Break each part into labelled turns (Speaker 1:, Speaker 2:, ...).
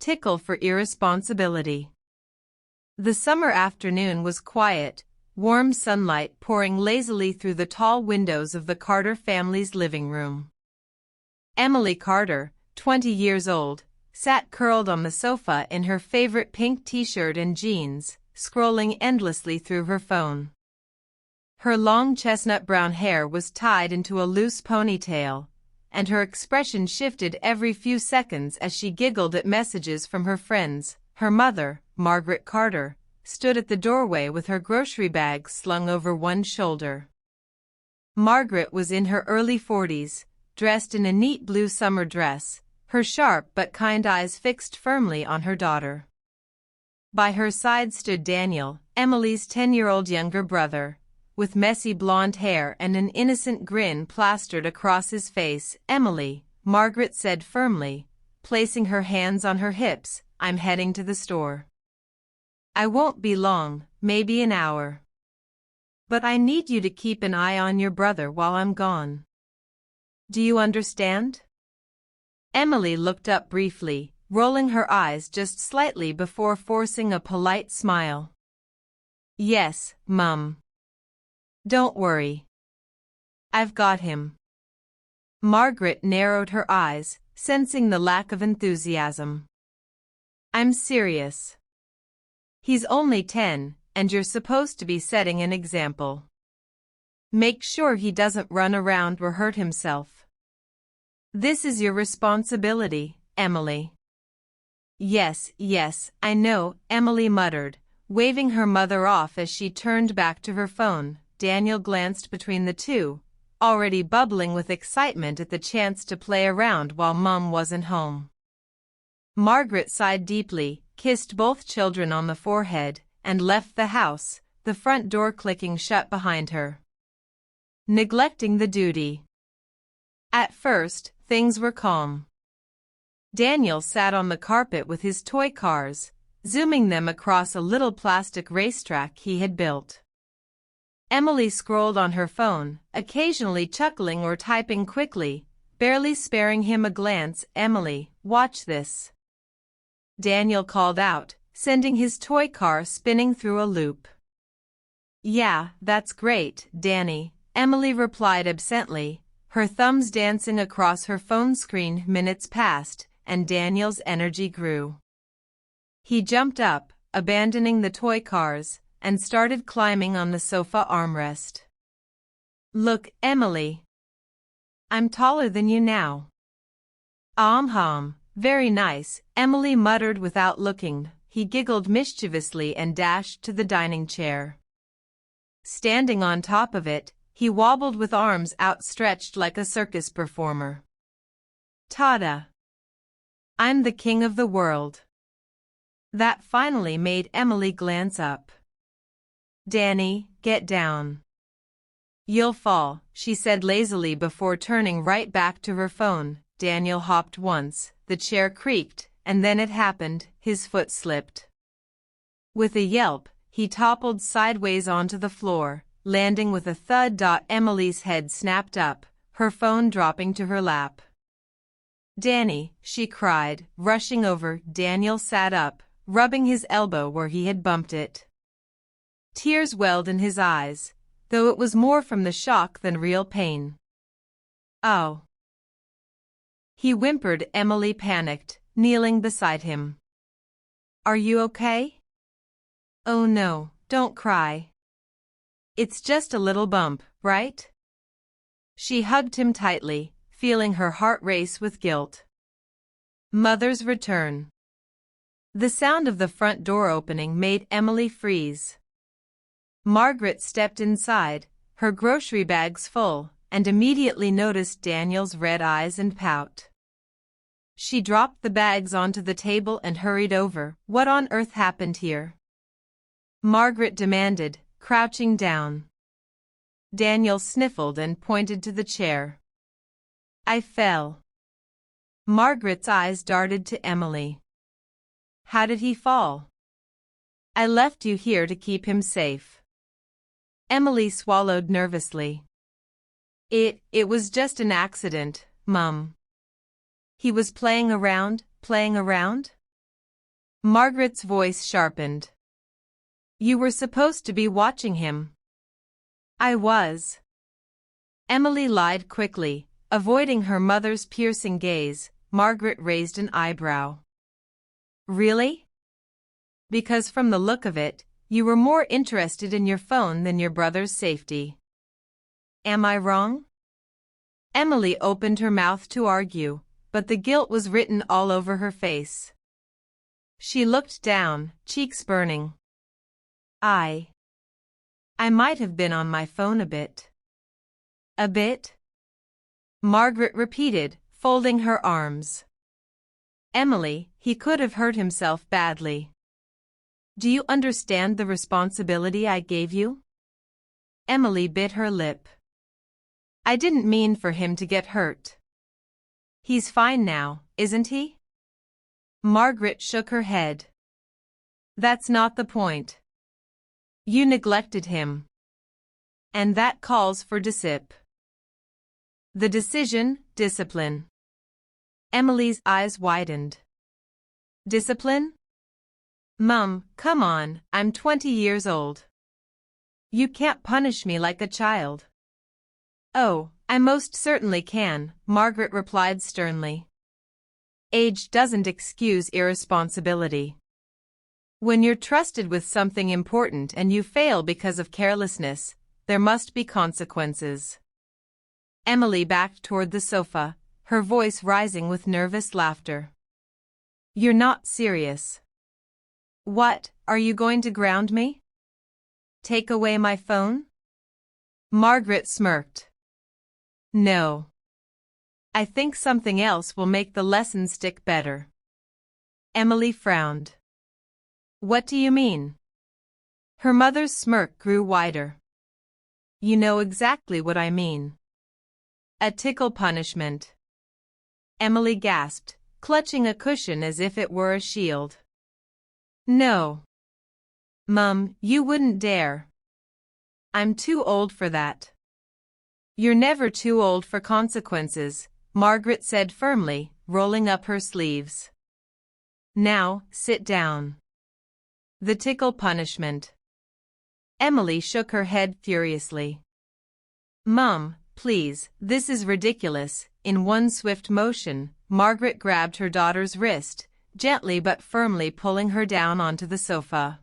Speaker 1: Tickle for irresponsibility. The summer afternoon was quiet, warm sunlight pouring lazily through the tall windows of the Carter family's living room. Emily Carter, 20 years old, sat curled on the sofa in her favorite pink t-shirt and jeans, scrolling endlessly through her phone. Her long chestnut brown hair was tied into a loose ponytail, and her expression shifted every few seconds as she giggled at messages from her friends. Her mother, Margaret Carter, stood at the doorway with her grocery bag slung over one shoulder. Margaret was in her early 40s, dressed in a neat blue summer dress, her sharp but kind eyes fixed firmly on her daughter. By her side stood Daniel, Emily's 10-year-old younger brother, with messy blonde hair and an innocent grin plastered across his face. "Emily," Margaret said firmly, placing her hands on her hips, "I'm heading to the store. I won't be long, maybe an hour. But I need you to keep an eye on your brother while I'm gone. Do you understand?" Emily looked up briefly, rolling her eyes just slightly before forcing a polite smile. "Yes, Mum. Don't worry. I've got him." Margaret narrowed her eyes, sensing the lack of enthusiasm. "I'm serious. He's only 10, and you're supposed to be setting an example. Make sure he doesn't run around or hurt himself. This is your responsibility, Emily." Yes, I know," Emily muttered, waving her mother off as she turned back to her phone. Daniel glanced between the two, already bubbling with excitement at the chance to play around while Mum wasn't home. Margaret sighed deeply, kissed both children on the forehead, and left the house, the front door clicking shut behind her. Neglecting the duty. At first, things were calm. Daniel sat on the carpet with his toy cars, zooming them across a little plastic racetrack he had built. Emily scrolled on her phone, occasionally chuckling or typing quickly, barely sparing him a glance. "Emily, watch this," Daniel called out, sending his toy car spinning through a loop. "Yeah, that's great, Danny," Emily replied absently, her thumbs dancing across her phone screen. Minutes passed, and Daniel's energy grew. He jumped up, abandoning the toy cars, and started climbing on the sofa armrest. "Look, Emily. I'm taller than you now." Very nice," Emily muttered without looking. He giggled mischievously and dashed to the dining chair. Standing on top of it, he wobbled with arms outstretched like a circus performer. "Ta-da! I'm the king of the world." That finally made Emily glance up. "Danny, get down. You'll fall," she said lazily before turning right back to her phone. Daniel hopped once, the chair creaked, and then it happened, his foot slipped. With a yelp, he toppled sideways onto the floor, landing with a thud. Emily's head snapped up, her phone dropping to her lap. "Danny," she cried, rushing over. Daniel sat up, rubbing his elbow where he had bumped it. Tears welled in his eyes, though it was more from the shock than real pain. "Oh," he whimpered. Emily panicked, kneeling beside him. "Are you okay?" "Oh no, don't cry. It's just a little bump, right?" She hugged him tightly, feeling her heart race with guilt. Mother's return. The sound of the front door opening made Emily freeze. Margaret stepped inside, her grocery bags full, and immediately noticed Daniel's red eyes and pout. She dropped the bags onto the table and hurried over. "What on earth happened here?" Margaret demanded, crouching down. Daniel sniffled and pointed to the chair. "I fell." Margaret's eyes darted to Emily. "How did he fall?" "I left you here to keep him safe." Emily swallowed nervously. It was just an accident, Mum. He was playing around. Margaret's voice sharpened. You were supposed to be watching him. I was. Emily lied quickly, avoiding her mother's piercing gaze. Margaret raised an eyebrow. Really? Because from the look of it, you were more interested in your phone than your brother's safety. Am I wrong? Emily opened her mouth to argue, but the guilt was written all over her face. She looked down, cheeks burning. I might have been on my phone a bit. A bit? Margaret repeated, folding her arms. Emily, he could have hurt himself badly. Do you understand the responsibility I gave you? Emily bit her lip. I didn't mean for him to get hurt. He's fine now, isn't he? Margaret shook her head. That's not the point. You neglected him. And that calls for The decision, discipline. Emily's eyes widened. Discipline? Mum, come on, I'm 20 years old. You can't punish me like a child. Oh, I most certainly can, Margaret replied sternly. Age doesn't excuse irresponsibility. When you're trusted with something important and you fail because of carelessness, there must be consequences. Emily backed toward the sofa, her voice rising with nervous laughter. You're not serious. What, are you going to ground me? Take away my phone? Margaret smirked. No. I think something else will make the lesson stick better. Emily frowned. What do you mean? Her mother's smirk grew wider. You know exactly what I mean. A tickle punishment. Emily gasped, clutching a cushion as if it were a shield. No. Mum, you wouldn't dare. I'm too old for that. You're never too old for consequences, Margaret said firmly, rolling up her sleeves. Now, sit down. The tickle punishment. Emily shook her head furiously. Mum, please, this is ridiculous. In one swift motion, Margaret grabbed her daughter's wrist, gently but firmly pulling her down onto the sofa.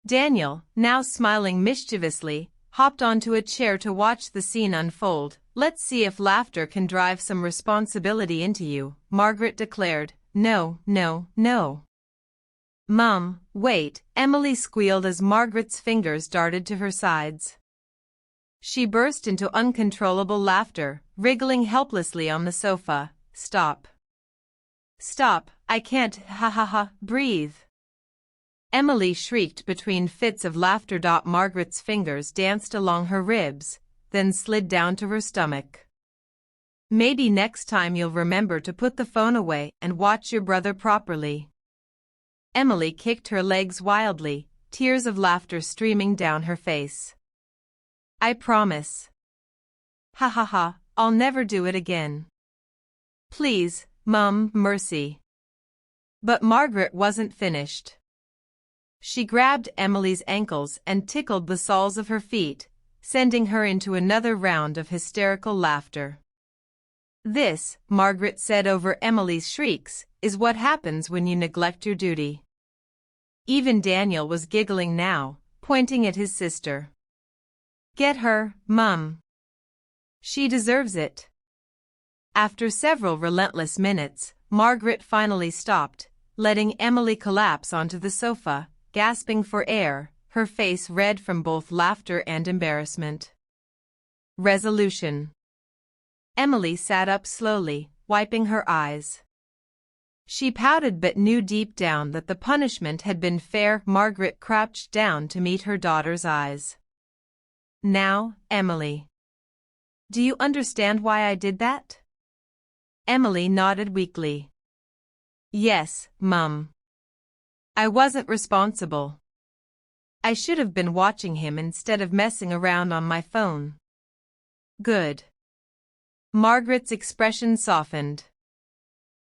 Speaker 1: Daniel, now smiling mischievously, hopped onto a chair to watch the scene unfold. Let's see if laughter can drive some responsibility into you, Margaret declared. No, no, no. Mum, wait, Emily squealed as Margaret's fingers darted to her sides. She burst into uncontrollable laughter, wriggling helplessly on the sofa. Stop. Stop, I can't, ha ha ha, breathe. Emily shrieked between fits of laughter. Margaret's fingers danced along her ribs, then slid down to her stomach. Maybe next time you'll remember to put the phone away and watch your brother properly. Emily kicked her legs wildly, tears of laughter streaming down her face. I promise. Ha ha ha, I'll never do it again. Please, Mum, mercy. But Margaret wasn't finished. She grabbed Emily's ankles and tickled the soles of her feet, sending her into another round of hysterical laughter. This, Margaret said over Emily's shrieks, is what happens when you neglect your duty. Even Daniel was giggling now, pointing at his sister. Get her, Mum. She deserves it. After several relentless minutes, Margaret finally stopped, letting Emily collapse onto the sofa, gasping for air, her face red from both laughter and embarrassment. Resolution. Emily sat up slowly, wiping her eyes. She pouted but knew deep down that the punishment had been fair. Margaret crouched down to meet her daughter's eyes. Now, Emily. Do you understand why I did that? Emily nodded weakly. Yes, Mum. I wasn't responsible. I should have been watching him instead of messing around on my phone. Good. Margaret's expression softened.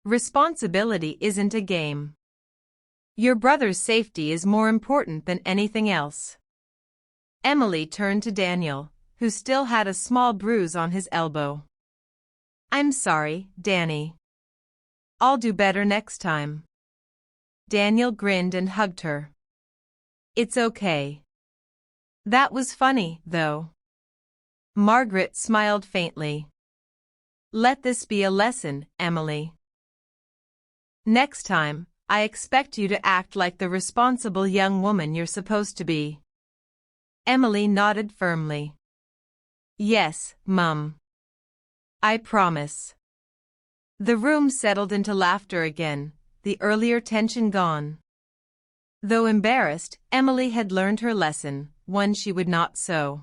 Speaker 1: Responsibility isn't a game. Your brother's safety is more important than anything else. Emily turned to Daniel, who still had a small bruise on his elbow. I'm sorry, Danny. I'll do better next time. Daniel grinned and hugged her. It's okay. That was funny, though. Margaret smiled faintly. Let this be a lesson, Emily. Next time, I expect you to act like the responsible young woman you're supposed to be. Emily nodded firmly. Yes, Mum. I promise. The room settled into laughter again, the earlier tension gone. Though embarrassed, Emily had learned her lesson, one she would not sow.